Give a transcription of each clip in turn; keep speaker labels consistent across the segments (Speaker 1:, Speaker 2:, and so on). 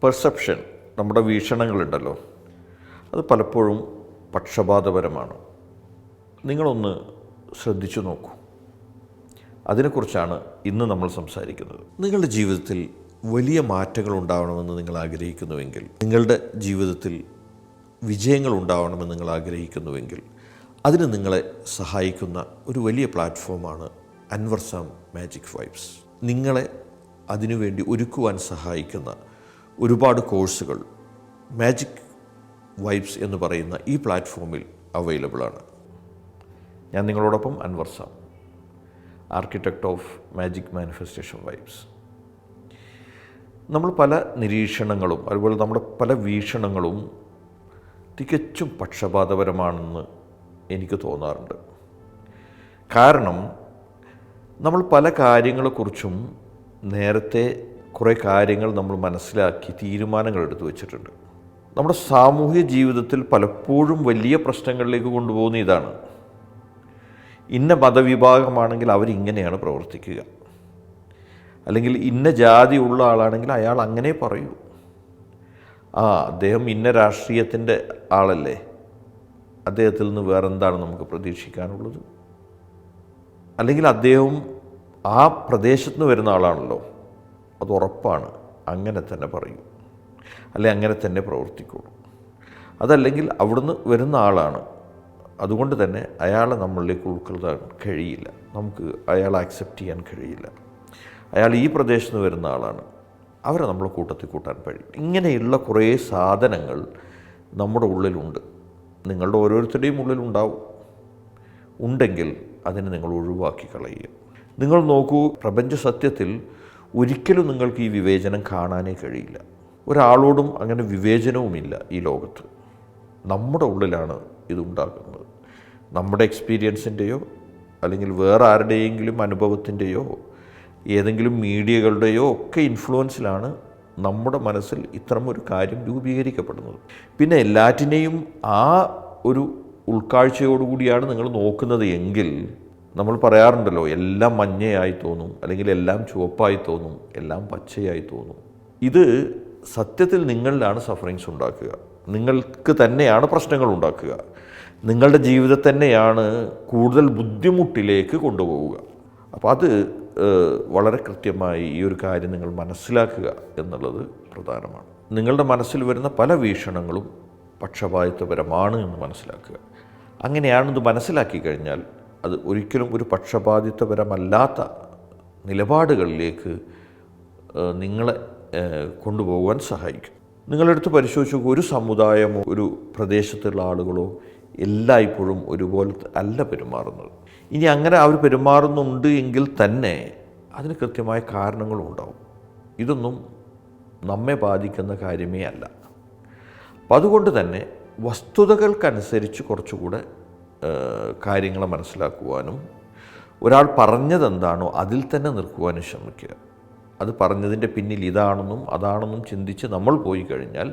Speaker 1: Perception, നമ്മുടെ വീക്ഷണങ്ങളുണ്ടല്ലോ, അത് പലപ്പോഴും പക്ഷപാതപരമാണ്. നിങ്ങളൊന്ന് ശ്രദ്ധിച്ചു നോക്കൂ. അതിനെക്കുറിച്ചാണ് ഇന്ന് നമ്മൾ സംസാരിക്കുന്നത്. നിങ്ങളുടെ ജീവിതത്തിൽ വലിയ മാറ്റങ്ങൾ ഉണ്ടാവണമെന്ന് നിങ്ങൾ ആഗ്രഹിക്കുന്നുവെങ്കിൽ, നിങ്ങളുടെ ജീവിതത്തിൽ വിജയങ്ങൾ ഉണ്ടാവണമെന്ന് നിങ്ങൾ ആഗ്രഹിക്കുന്നുവെങ്കിൽ, അതിന് നിങ്ങളെ സഹായിക്കുന്ന ഒരു വലിയ പ്ലാറ്റ്ഫോമാണ് അൻവർ സാം മാജിക് വൈബ്സ്. നിങ്ങളെ അതിനുവേണ്ടി ഒരുക്കുവാൻ സഹായിക്കുന്ന ഒരുപാട് കോഴ്സുകൾ മാജിക് വൈബ്സ് എന്ന് പറയുന്ന ഈ പ്ലാറ്റ്ഫോമിൽ അവൈലബിളാണ്. ഞാൻ നിങ്ങളോടൊപ്പം Anwar Sam, architect of magic manifestation vibes. നമ്മൾ പല നിരീക്ഷണങ്ങളും അതുപോലെ നമ്മുടെ പല വീക്ഷണങ്ങളും തികച്ചും പക്ഷപാതപരമാണെന്ന് എനിക്ക് തോന്നാറുണ്ട്. കാരണം നമ്മൾ പല കാര്യങ്ങളെക്കുറിച്ചും നേരത്തെ കുറേ കാര്യങ്ങൾ നമ്മൾ മനസ്സിലാക്കി തീരുമാനങ്ങൾ എടുത്തു വച്ചിട്ടുണ്ട്. നമ്മുടെ സാമൂഹ്യ ജീവിതത്തിൽ പലപ്പോഴും വലിയ പ്രശ്നങ്ങളിലേക്ക് കൊണ്ടുപോകുന്ന ഇതാണ്. ഇന്ന മതവിഭാഗമാണെങ്കിൽ അവരിങ്ങനെയാണ് പ്രവർത്തിക്കുക, അല്ലെങ്കിൽ ഇന്ന ജാതി ഉള്ള ആളാണെങ്കിൽ അയാൾ അങ്ങനെ പറയൂ. അദ്ദേഹം ഇന്ന രാഷ്ട്രീയത്തിൻ്റെ ആളല്ലേ, അദ്ദേഹത്തിൽ നിന്ന് വേറെന്താണ് നമുക്ക് പ്രതീക്ഷിക്കാനുള്ളത്? അല്ലെങ്കിൽ അദ്ദേഹം ആ പ്രദേശത്ത് നിന്ന് വരുന്ന ആളാണല്ലോ, അത് ഉറപ്പാണ്, അങ്ങനെ തന്നെ പറയൂ, അല്ലെങ്കിൽ അങ്ങനെ തന്നെ പ്രവർത്തിക്കുള്ളൂ. അതല്ലെങ്കിൽ അവിടുന്ന് വരുന്ന ആളാണ്, അതുകൊണ്ട് തന്നെ അയാളെ നമ്മളിലേക്ക് ഉൾക്കൊള്ളാൻ കഴിയില്ല, നമുക്ക് അയാളെ അക്സെപ്റ്റ് ചെയ്യാൻ കഴിയില്ല. അയാൾ ഈ പ്രദേശത്ത് നിന്ന് വരുന്ന ആളാണ്, അവരെ നമ്മളെ കൂട്ടത്തിൽ കൂട്ടാൻ കഴിയും. ഇങ്ങനെയുള്ള കുറേ സാധനങ്ങൾ നമ്മുടെ ഉള്ളിലുണ്ട്. നിങ്ങളുടെ ഓരോരുത്തരുടെയും ഉള്ളിലുണ്ടാവും. ഉണ്ടെങ്കിൽ അതിനെ നിങ്ങൾ ഒഴിവാക്കി കളയുക. നിങ്ങൾ നോക്കൂ, പ്രപഞ്ച സത്യത്തിൽ ഒരിക്കലും നിങ്ങൾക്ക് ഈ വിവേചനം കാണാനേ കഴിയില്ല. ഒരാളോടും അങ്ങനെ വിവേചനവുമില്ല ഈ ലോകത്ത്. നമ്മുടെ ഉള്ളിലാണ് ഇതുണ്ടാക്കുന്നത്. നമ്മുടെ എക്സ്പീരിയൻസിൻ്റെയോ അല്ലെങ്കിൽ വേറെ ആരുടെയെങ്കിലും അനുഭവത്തിൻ്റെയോ ഏതെങ്കിലും മീഡിയകളുടെയോ ഒക്കെ ഇൻഫ്ലുവൻസിലാണ് നമ്മുടെ മനസ്സിൽ ഇത്തരമൊരു കാര്യം രൂപീകരിക്കപ്പെടുന്നത്. പിന്നെ എല്ലാറ്റിനെയും ആ ഒരു ഉൾക്കാഴ്ചയോടുകൂടിയാണ് നിങ്ങൾ നോക്കുന്നത് എങ്കിൽ, നമ്മൾ പറയാറുണ്ടല്ലോ, എല്ലാം മഞ്ഞയായി തോന്നും, അല്ലെങ്കിൽ എല്ലാം ചുവപ്പായി തോന്നും, എല്ലാം പച്ചയായി തോന്നും. ഇത് സത്യത്തിൽ നിങ്ങളിലാണ് സഫറിങ്സ് ഉണ്ടാക്കുക, നിങ്ങൾക്ക് തന്നെയാണ് പ്രശ്നങ്ങൾ ഉണ്ടാക്കുക, നിങ്ങളുടെ ജീവിതത്തെ തന്നെയാണ് കൂടുതൽ ബുദ്ധിമുട്ടിലേക്ക് കൊണ്ടുപോവുക. അപ്പോൾ അത് വളരെ കൃത്യമായി ഈ ഒരു കാര്യം നിങ്ങൾ മനസ്സിലാക്കുക എന്നുള്ളത് പ്രധാനമാണ്. നിങ്ങളുടെ മനസ്സിൽ വരുന്ന പല വീക്ഷണങ്ങളും പക്ഷപാതിത്വപരമാണ് എന്ന് മനസ്സിലാക്കുക. അങ്ങനെയാണെന്ന് മനസ്സിലാക്കി കഴിഞ്ഞാൽ അത് ഒരിക്കലും ഒരു പക്ഷപാതിത്വപരമല്ലാത്ത നിലപാടുകളിലേക്ക് നിങ്ങളെ കൊണ്ടുപോകാൻ സഹായിക്കും. നിങ്ങളെടുത്ത് പരിശോധിച്ച് നോക്കുക, ഒരു സമുദായമോ ഒരു പ്രദേശത്തുള്ള ആളുകളോ എല്ലായ്പ്പോഴും ഒരുപോലെ അല്ല പെരുമാറുന്നത്. ഇനി അങ്ങനെ അവർ പെരുമാറുന്നുണ്ട് എങ്കിൽ തന്നെ അതിന് കൃത്യമായ കാരണങ്ങളും ഉണ്ടാവും. ഇതൊന്നും നമ്മെ ബാധിക്കുന്ന കാര്യമേ അല്ല. അപ്പം അതുകൊണ്ട് തന്നെ വസ്തുതകൾക്കനുസരിച്ച് കുറച്ചുകൂടെ കാര്യങ്ങളെ മനസ്സിലാക്കുവാനും ഒരാൾ പറഞ്ഞതെന്താണോ അതിൽ തന്നെ നിൽക്കുവാനും ശ്രമിക്കുക. അത് പറഞ്ഞതിൻ്റെ പിന്നിൽ ഇതാണെന്നും അതാണെന്നും ചിന്തിച്ച് നമ്മൾ പോയി കഴിഞ്ഞാൽ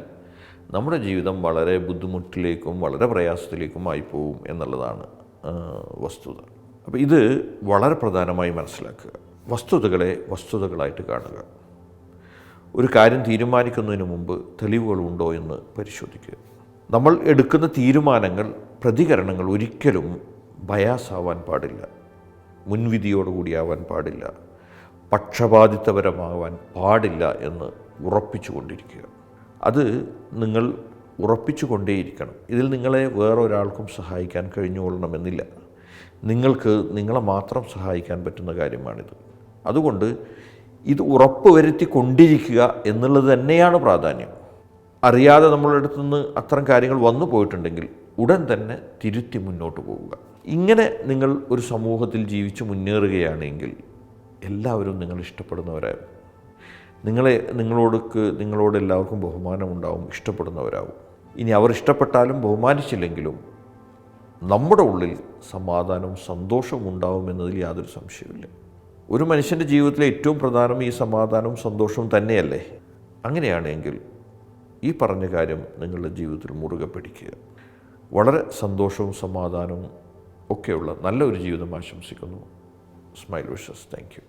Speaker 1: നമ്മുടെ ജീവിതം വളരെ ബുദ്ധിമുട്ടിലേക്കും വളരെ പ്രയാസത്തിലേക്കും ആയിപ്പോവും എന്നുള്ളതാണ് വസ്തുത. അപ്പോൾ ഇത് വളരെ പ്രധാനമായി മനസ്സിലാക്കുക. വസ്തുതകളെ വസ്തുതകളായിട്ട് കാണുക. ഒരു കാര്യം തീരുമാനിക്കുന്നതിന് മുമ്പ് തെളിവുകളുണ്ടോ എന്ന് പരിശോധിക്കുക. നമ്മൾ എടുക്കുന്ന തീരുമാനങ്ങൾ, പ്രതികരണങ്ങൾ ഒരിക്കലും ബയാസാവാൻ പാടില്ല, മുൻവിധിയോടുകൂടിയാവാൻ പാടില്ല, പക്ഷപാതിത്വപരമാവാൻ പാടില്ല എന്ന് ഉറപ്പിച്ചുകൊണ്ടിരിക്കുക. അത് നിങ്ങൾ ഉറപ്പിച്ചു കൊണ്ടേയിരിക്കണം. ഇതിൽ നിങ്ങളെ വേറൊരാൾക്കും സഹായിക്കാൻ കഴിഞ്ഞുകൊള്ളണമെന്നില്ല. നിങ്ങൾക്ക് നിങ്ങളെ മാത്രം സഹായിക്കാൻ പറ്റുന്ന കാര്യമാണിത്. അതുകൊണ്ട് ഇത് ഉറപ്പ് വരുത്തി കൊണ്ടിരിക്കുക എന്നുള്ളത് തന്നെയാണ് പ്രാധാന്യം. അറിയാതെ നമ്മളുടെ അടുത്തു നിന്ന് അത്തരം കാര്യങ്ങൾ വന്നു പോയിട്ടുണ്ടെങ്കിൽ ഉടൻ തന്നെ തിരുത്തി മുന്നോട്ട് പോവുക. ഇങ്ങനെ നിങ്ങൾ ഒരു സമൂഹത്തിൽ ജീവിച്ച് മുന്നേറുകയാണെങ്കിൽ എല്ലാവരും നിങ്ങൾ ഇഷ്ടപ്പെടുന്നവരാകും. നിങ്ങളോട് എല്ലാവർക്കും ബഹുമാനമുണ്ടാവും, ഇഷ്ടപ്പെടുന്നവരാകും. ഇനി അവർ ഇഷ്ടപ്പെട്ടാലും ബഹുമാനിച്ചില്ലെങ്കിലും നമ്മുടെ ഉള്ളിൽ സമാധാനവും സന്തോഷവും ഉണ്ടാവുമെന്നതിൽ യാതൊരു സംശയമില്ല. ഒരു മനുഷ്യൻ്റെ ജീവിതത്തിലെ ഏറ്റവും പ്രധാനം ഈ സമാധാനവും സന്തോഷവും തന്നെയല്ലേ? അങ്ങനെയാണെങ്കിൽ ഈ പറഞ്ഞ കാര്യം നിങ്ങളുടെ ജീവിതത്തിൽ മുറുകെ പിടിക്കുക. വളരെ സന്തോഷവും സമാധാനവും ഒക്കെയുള്ള നല്ലൊരു ജീവിതം ആശംസിക്കുന്നു. Smile wishes. Thank you.